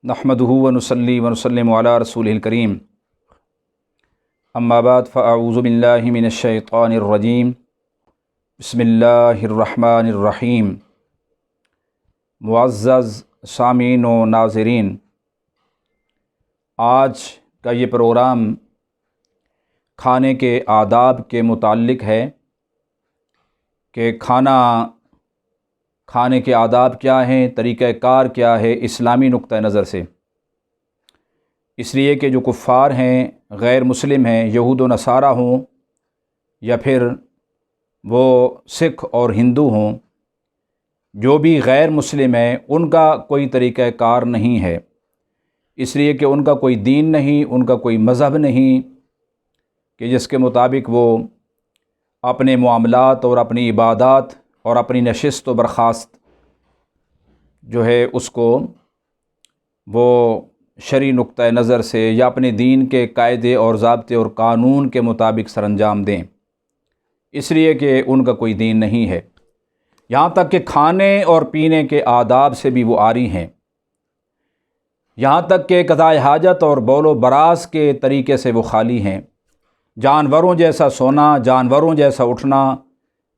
नहमदुहु व नुसल्ली व नुसल्लिमु अला रसूलिल करीम। अम्मा बाद फ़अऊज़ु बिल्लाहि मिनश शैतानिर रजीम। बिस्मिल्लाहिर रहमानिर रहीम। मुअज़्ज़ज़ सामीन व नाज़रीन, आज का ये प्रोग्राम खाने के आदाब के मुताल्लिक़ है कि खाने के आदाब क्या हैं, तरीक़ाकार क्या है इस्लामी नुक्ता नज़र से। इसलिए कि जो कुफ़ार हैं, गैर मुस्लिम हैं, यहूद व नसारा हों या फिर वो सिख और हिंदू हों, जो भी गैर मुस्लिम हैं उनका कोई तरीक़ाकार नहीं है। इसलिए कि उनका कोई दीन नहीं, उनका कोई मज़हब नहीं कि जिसके मुताबिक वो अपने मामलात और अपनी इबादत और अपनी नशिस्त व बर्खास्त जो है उसको वो शरई नुक्ता नज़र से या अपने दीन के कायदे और ज़ाब्ते और कानून के मुताबिक सरअंजाम दें, इसलिए कि उनका कोई दीन नहीं है। यहाँ तक कि खाने और पीने के आदाब से भी वो आरी हैं। यहाँ तक कि क़ज़ाए हाजत और बौलो बरास के तरीक़े से वो खाली हैं। जानवरों जैसा सोना, जानवरों जैसा उठना,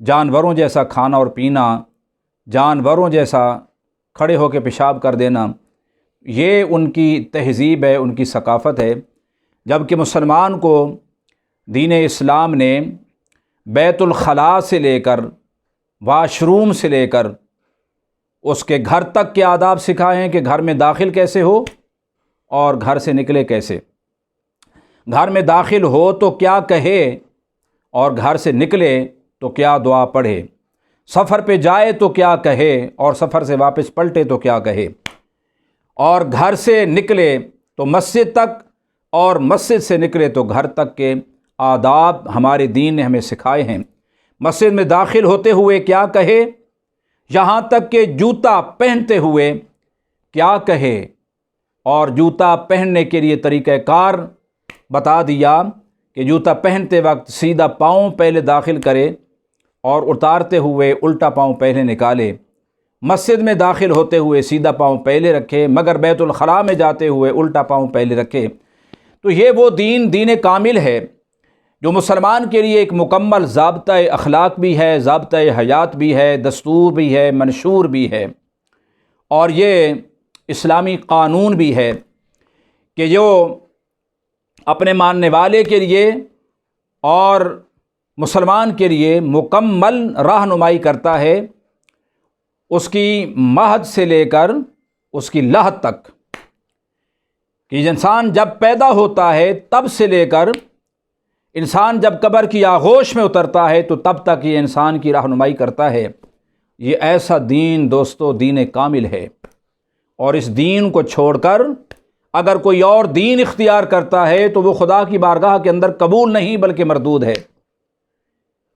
जानवरों जैसा खाना और पीना, जानवरों जैसा खड़े होकर पेशाब कर देना, ये उनकी तहज़ीब है, उनकी सकाफ़त है। जबकि मुसलमान को दीन इस्लाम ने बैतुल खला से लेकर वाशरूम से लेकर उसके घर तक के आदाब सिखाए हैं कि घर में दाखिल कैसे हो और घर से निकले कैसे। घर में दाखिल हो तो क्या कहे और घर से निकले तो क्या दुआ पढ़े। सफ़र पे जाए तो क्या कहे और सफ़र से वापस पलटे तो क्या कहे। और घर से निकले तो मस्जिद तक और मस्जिद से निकले तो घर तक के आदाब हमारे दीन ने हमें सिखाए हैं। मस्जिद में दाखिल होते हुए क्या कहे, यहाँ तक कि जूता पहनते हुए क्या कहे, और जूता पहनने के लिए तरीक़ाकार बता दिया कि जूता पहनते वक्त सीधा पाँव पहले दाखिल करे और उतारते हुए उल्टा पाँव पहले निकाले। मस्जिद में दाखिल होते हुए सीधा पाँव पहले रखे, मगर बैतुल खला में जाते हुए उल्टा पाँव पहले रखे। तो ये वो दीन कामिल है जो मुसलमान के लिए एक मुकम्मल ज़ाब्ता अखलाक भी है, ज़ाब्ता हयात भी है, दस्तूर भी है, मंशूर भी है, और ये इस्लामी क़ानून भी है कि जो अपने मानने वाले के लिए और मुसलमान के लिए मुकम्मल रहनुमाई करता है, उसकी महद से लेकर उसकी लहद तक। कि इंसान जब पैदा होता है तब से लेकर इंसान जब कब्र की आगोश में उतरता है तो तब तक ये इंसान की रहनुमाई करता है। ये ऐसा दीन दोस्तों दीन कामिल है, और इस दीन को छोड़कर अगर कोई और दीन इख्तियार करता है तो वो खुदा की बारगाह के अंदर कबूल नहीं बल्कि मरदूद है।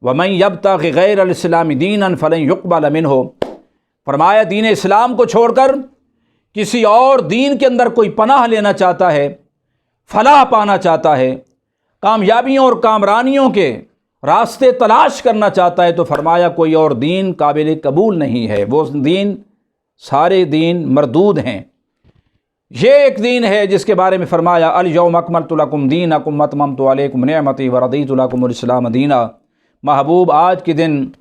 वमन यब्तग़ि गैरल इस्लामी दीनन फलन युक़बल मिन्हु। फरमाया दीन इस्लाम को छोड़कर किसी और दीन के अंदर कोई पनाह लेना चाहता है, फलाह पाना चाहता है, कामयाबियों और कामरानियों के रास्ते तलाश करना चाहता है, तो फरमाया कोई और दीन काबिल कबूल नहीं है। वो दीन सारे दीन मरदूद हैं। ये एक दीन है जिसके बारे में फरमाया अल यौम अकमलतु लकुम दीनकुम व अतममतु अलैकुम निअमती व रदीतु लकुमुल इस्लाम दीना। महबूब, आज के दिन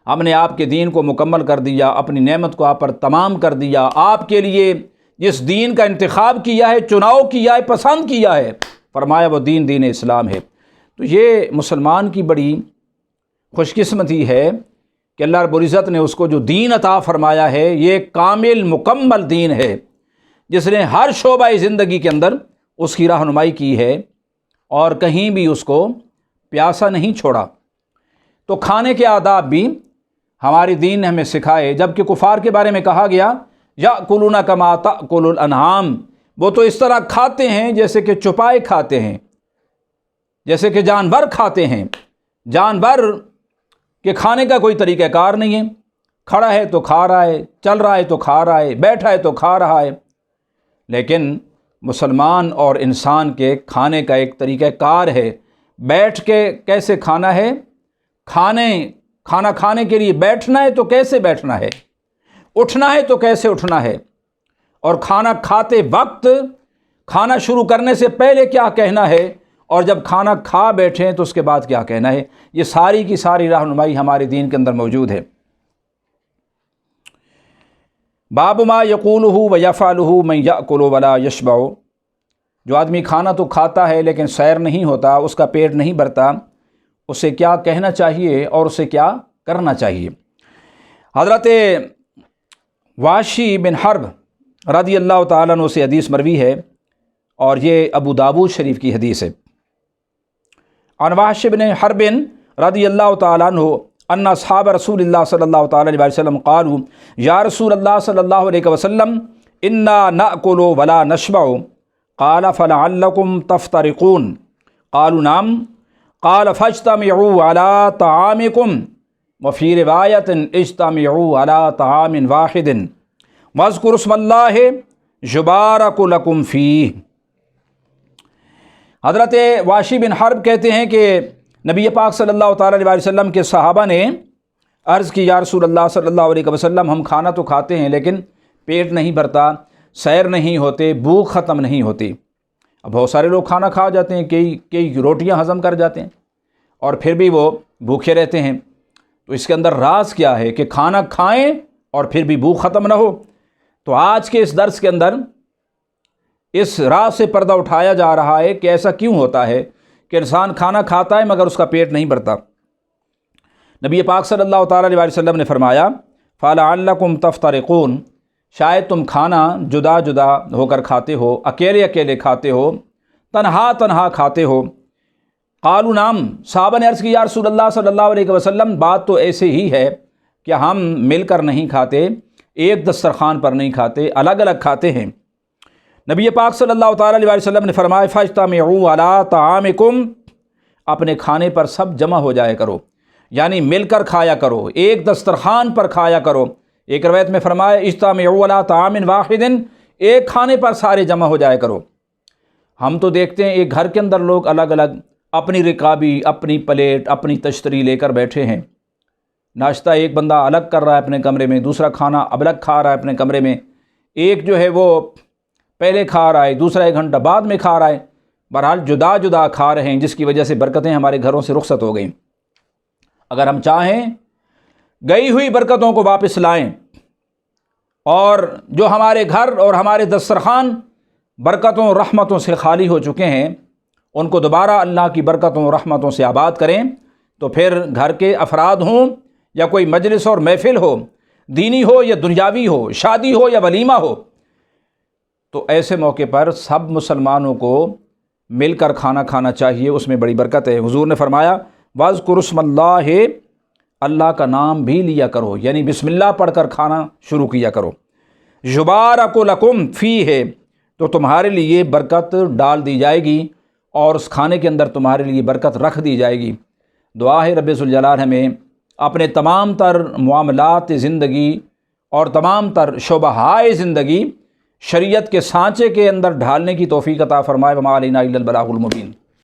हमने आपके दीन को मुकम्मल कर दिया, अपनी नेमत को आप पर तमाम कर दिया। आपके लिए जिस दीन का इंतखाब किया है, चुनाव किया है, पसंद किया है, फरमाया वो दीन इस्लाम है। तो ये मुसलमान की बड़ी खुशकिस्मती है कि अल्लाह रब्बुल इज़्ज़त ने उसको जो दीन अता फरमाया है, ये कामिल मुकम्मल दीन है जिसने हर शोबा ज़िंदगी के अंदर उसकी रहनुमाई की है और कहीं भी उसको प्यासा नहीं छोड़ा। तो खाने के आदाब भी हमारे दीन ने हमें सिखाए। जबकि कुफ़ार के बारे में कहा गया याकुलूना कमा ताकुलुल अनआम, वो तो इस तरह खाते हैं जैसे कि चुपाए खाते हैं, जैसे कि जानवर खाते हैं। जानवर के खाने का कोई तरीक़ाकार नहीं है। खड़ा है तो खा रहा है, चल रहा है तो खा रहा है, बैठा है तो खा रहा है। लेकिन मुसलमान और इंसान के खाने का एक तरीक़ाकार है। बैठ के कैसे खाना है, खाना खाने के लिए बैठना है तो कैसे बैठना है, उठना है तो कैसे उठना है, اور کھانا کھاتے وقت کھانا شروع کرنے سے پہلے کیا کہنا ہے، اور جب کھانا کھا بیٹھیں تو اس کے بعد کیا کہنا ہے، یہ ساری کی ساری رہنمائی ہمارے دین کے اندر موجود ہے۔ باب ما یقولہ و یفعلہ من یأکل ولا یشبع، جو آدمی کھانا تو کھاتا ہے لیکن سیر نہیں ہوتا، اس کا پیٹ نہیں بھرتا، اسے کیا کہنا چاہیے اور اسے کیا کرنا چاہیے۔ حضرت واشی بن حرب رضی اللہ تعالیٰ عنہ سے حدیث مروی ہے، اور یہ ابو داود شریف کی حدیث ہے۔ عن واشی بن حرب رضی اللہ تعالیٰ عنہ ان اصحاب رسول اللہ صلی اللہ تعالیٰ علیہ وسلم قالوا یا رسول اللہ صلی اللہ علیہ وسلم انا نأکل ولا نشبع، قال فلعلکم تفترقون، قالوا نعم، قال فاجتمعوا على طعامکم، وفی روایت اجتمعوا على طعام واحد واذکروا اسم اللہ یبارک لکم فیہ۔ حضرت واشی بن حرب کہتے ہیں کہ نبی پاک صلی اللہ تعالیٰ علیہ وسلم کے صحابہ نے عرض کی، یا رسول اللہ صلی اللہ علیہ وسلم، ہم کھانا تو کھاتے ہیں لیکن پیٹ نہیں بھرتا، سیر نہیں ہوتے، بھوک ختم نہیں ہوتی۔ اب بہت سارے لوگ کھانا کھا جاتے ہیں، کئی روٹیاں ہضم کر جاتے ہیں اور پھر بھی وہ بھوکے رہتے ہیں۔ تو اس کے اندر راز کیا ہے کہ کھانا کھائیں اور پھر بھی بھوک ختم نہ ہو۔ تو آج کے اس درس کے اندر اس راز سے پردہ اٹھایا جا رہا ہے کہ ایسا کیوں ہوتا ہے کہ انسان کھانا کھاتا ہے مگر اس کا پیٹ نہیں بھرتا۔ نبی پاک صلی اللہ تعالیٰ علیہ وسلم نے فرمایا فَلَعَلَّكُمْ تَفْتَرِقُونَ، شاید تم کھانا جدا جدا ہو کر کھاتے ہو، اکیلے اکیلے کھاتے ہو، تنہا تنہا کھاتے ہو۔ قالوا نعم، صحابہ نے عرض کی، یا رسول اللہ صلی اللہ علیہ وسلم، بات تو ایسے ہی ہے کہ ہم مل کر نہیں کھاتے، ایک دسترخوان پر نہیں کھاتے، الگ الگ کھاتے ہیں۔ نبی پاک صلی اللہ تعالیٰ علیہ وسلم نے فرمایا فاجتمعوا علی طعامکم، اپنے کھانے پر سب جمع ہو جایا کرو، یعنی مل کر کھایا کرو، ایک دسترخوان پر کھایا کرو۔ ایک روایت میں فرمایا اجتمعوا علی طعام واحد، ایک کھانے پر سارے جمع ہو جایا کرو۔ ہم تو دیکھتے ہیں ایک گھر کے اندر لوگ الگ الگ اپنی رکابی، اپنی پلیٹ، اپنی تشتری لے کر بیٹھے ہیں۔ ناشتہ ایک بندہ الگ کر رہا ہے اپنے کمرے میں، دوسرا کھانا الگ کھا رہا ہے اپنے کمرے میں، ایک جو ہے وہ پہلے کھا رہا ہے، دوسرا 1 گھنٹہ بعد میں کھا رہا ہے۔ بہرحال جدا جدا کھا رہے ہیں، جس کی وجہ سے برکتیں ہمارے گھروں سے رخصت ہو گئیں۔ اگر ہم چاہیں گئی ہوئی برکتوں کو واپس لائیں، اور جو ہمارے گھر اور ہمارے دسترخوان برکتوں رحمتوں سے خالی ہو چکے ہیں، ان کو دوبارہ اللہ کی برکتوں اور رحمتوں سے آباد کریں، تو پھر گھر کے افراد ہوں یا کوئی مجلس اور محفل ہو، دینی ہو یا دنیاوی ہو، شادی ہو یا ولیمہ ہو، تو ایسے موقع پر سب مسلمانوں کو مل کر کھانا کھانا چاہیے، اس میں بڑی برکت ہے۔ حضور نے فرمایا وَاذْكُرُوا اسْمَ اللَّهِ، اللہ کا نام بھی لیا کرو، یعنی بسم اللہ پڑھ کر کھانا شروع کیا کرو۔ یبارک لکم فیہ، تو تمہارے لیے برکت ڈال دی جائے گی اور اس کھانے کے اندر تمہارے لیے برکت رکھ دی جائے گی۔ دعا ہے رب ذوالجلال ہمیں اپنے تمام تر معاملات زندگی اور تمام تر شعبہائے زندگی شریعت کے سانچے کے اندر ڈھالنے کی توفیق عطا فرمائے۔ وما علینا الا البلاغ المبین۔